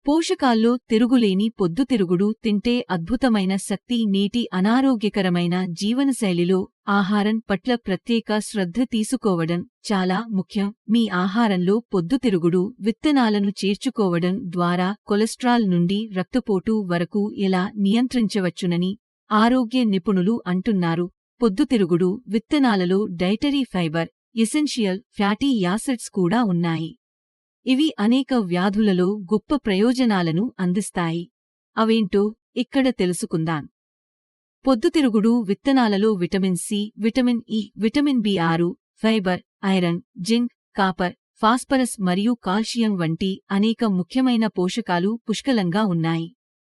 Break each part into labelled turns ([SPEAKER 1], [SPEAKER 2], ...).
[SPEAKER 1] పోషకాల్లో తిరుగులేని పొద్దుతిరుగుడు తింటే అద్భుతమైన శక్తి. నేటి అనారోగ్యకరమైన జీవనశైలిలో ఆహారం పట్ల ప్రత్యేక శ్రద్ధ తీసుకోవడం చాలా ముఖ్యం. మీ ఆహారంలో పొద్దుతిరుగుడు విత్తనాలను చేర్చుకోవడం ద్వారా కొలెస్ట్రాల్ నుండి రక్తపోటు వరకు ఎలా నియంత్రించవచ్చునని ఆరోగ్య నిపుణులు అంటున్నారు. పొద్దుతిరుగుడు విత్తనాలలో dietary fibre, essential fatty acids కూడా ఉన్నాయి. ఇవి అనేక వ్యాధులలో గొప్ప ప్రయోజనాలను అందిస్తాయి. అవేంటో ఇక్కడ తెలుసుకుందాం. పొద్దుతిరుగుడు విత్తనాలలో vitamin C, vitamin E, vitamin బి6, fibre, iron, zinc, copper, phosphorus మరియు కాల్షియం వంటి అనేక ముఖ్యమైన పోషకాలు పుష్కలంగా ఉన్నాయి.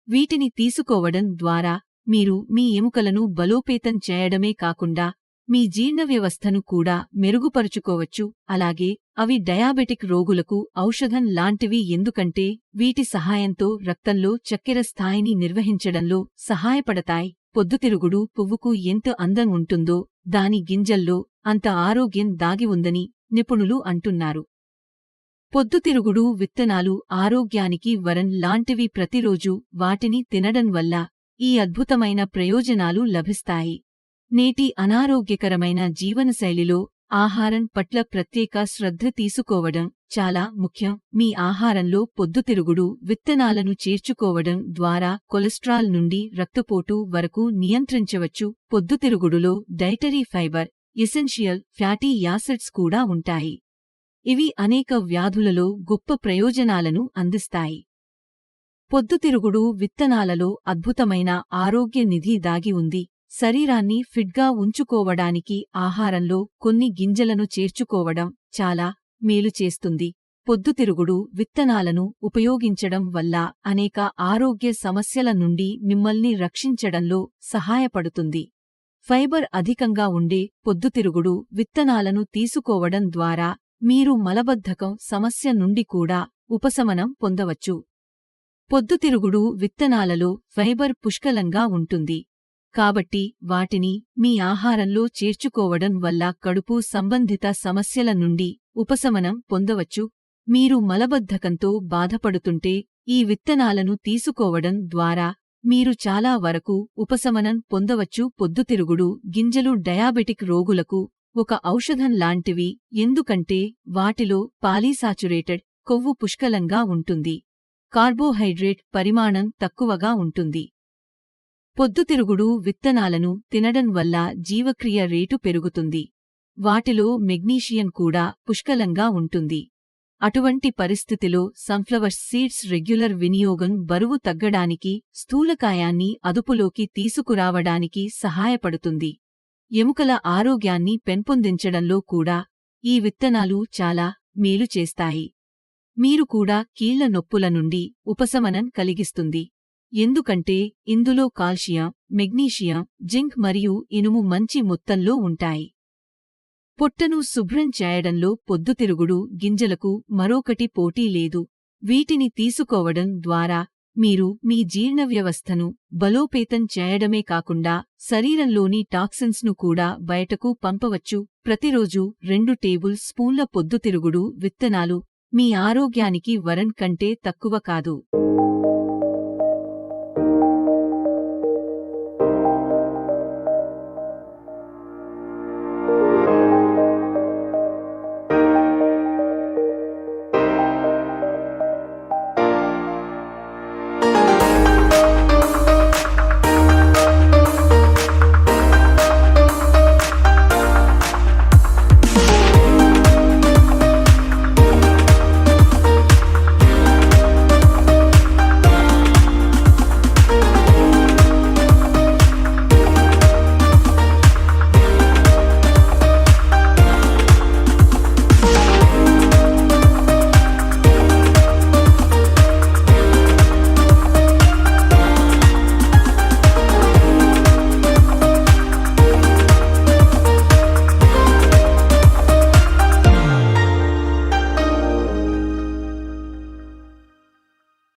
[SPEAKER 1] వీటిని తీసుకోవడం ద్వారా మీరు మీ ఎముకలను బలోపేతం చేయడమే కాకుండా మీ జీర్ణవ్యవస్థను కూడా మెరుగుపరుచుకోవచ్చు. అలాగే అవి డయాబెటిక్ రోగులకు ఔషధం లాంటివి, ఎందుకంటే వీటి సహాయంతో రక్తంలో చక్కెర స్థాయిని నిర్వహించడంలో సహాయపడతాయి. పొద్దుతిరుగుడు పువ్వుకు ఎంత అందం ఉంటుందో దాని గింజల్లో అంత ఆరోగ్యం దాగి ఉందని నిపుణులు అంటున్నారు. పొద్దుతిరుగుడు విత్తనాలు ఆరోగ్యానికి వరం లాంటివి. ప్రతిరోజూ వాటిని తినడం వల్ల ఈ అద్భుతమైన ప్రయోజనాలు లభిస్తాయి. నేటి అనారోగ్యకరమైన జీవనశైలిలో ఆహారం పట్ల ప్రత్యేక శ్రద్ధ తీసుకోవడం చాలా ముఖ్యం. మీ ఆహారంలో పొద్దుతిరుగుడు విత్తనాలను చేర్చుకోవడం ద్వారా కొలెస్ట్రాల్ నుండి రక్తపోటు వరకు నియంత్రించవచ్చు. పొద్దుతిరుగుడులో dietary fibre, essential fatty acids కూడా ఉంటాయి. ఇవి అనేక వ్యాధులలో గొప్ప ప్రయోజనాలను అందిస్తాయి. పొద్దుతిరుగుడు విత్తనాలలో అద్భుతమైన ఆరోగ్య నిధి దాగి ఉంది. శరీరాన్ని ఫిట్గా ఉంచుకోవడానికి ఆహారంలో కొన్ని గింజలను చేర్చుకోవడం చాలా మేలు చేస్తుంది. పొద్దుతిరుగుడు విత్తనాలను ఉపయోగించడం వల్ల అనేక ఆరోగ్య సమస్యల నుండి మిమ్మల్ని రక్షించడంలో సహాయపడుతుంది. ఫైబర్ అధికంగా ఉండే పొద్దుతిరుగుడు విత్తనాలను తీసుకోవడం ద్వారా మీరు మలబద్ధకం సమస్య నుండి కూడా ఉపశమనం పొందవచ్చు. పొద్దుతిరుగుడు విత్తనాలలో ఫైబర్ పుష్కలంగా ఉంటుంది. కాబట్టి వాటిని మీ ఆహారంలో చేర్చుకోవడం వల్ల కడుపు సంబంధిత సమస్యల నుండి ఉపశమనం పొందవచ్చు. మీరు మలబద్ధకంతో బాధపడుతుంటే ఈ విత్తనాలను తీసుకోవడం ద్వారా మీరు చాలా వరకు ఉపశమనం పొందవచ్చు. పొద్దుతిరుగుడు గింజలు డయాబెటిక్ రోగులకు ఒక ఔషధం లాంటివి, ఎందుకంటే వాటిలో పాలీసాచురేటెడ్ కొవ్వు పుష్కలంగా ఉంటుంది. కార్బోహైడ్రేట్ పరిమాణం తక్కువగా ఉంటుంది. పొద్దుతిరుగుడు విత్తనాలను తినడం వల్ల జీవక్రియ రేటు పెరుగుతుంది. వాటిలో మెగ్నీషియం కూడా పుష్కలంగా ఉంటుంది. అటువంటి పరిస్థితిలో సన్ఫ్లవర్ సీడ్స్ రెగ్యులర్ వినియోగం బరువు తగ్గడానికి, స్థూలకాయాన్ని అదుపులోకి తీసుకురావడానికి సహాయపడుతుంది. ఎముకల ఆరోగ్యాన్ని పెంపొందించడంలో కూడా ఈ విత్తనాలు చాలా మేలు చేస్తాయి. మీరు కూడా కీళ్ల నొప్పుల నుండి ఉపశమనం కలిగిస్తుంది. ఎందుకంటే ఇందులో కాల్షియం, మెగ్నీషియం, జింక్ మరియు ఇనుము మంచి మొత్తంలో ఉంటాయి. పొట్టను శుభ్రం చేయడంలో పొద్దుతిరుగుడు గింజలకు మరొకటి పోటీ లేదు. వీటిని తీసుకోవడం ద్వారా మీరు మీ జీర్ణవ్యవస్థను బలోపేతం చేయడమే కాకుండా శరీరంలోని టాక్సిన్స్ను కూడా బయటకు పంపవచ్చు. ప్రతిరోజు 2 టేబుల్ స్పూన్ల పొద్దుతిరుగుడు విత్తనాలు మీ ఆరోగ్యానికి వరం కంటే తక్కువ కాదు.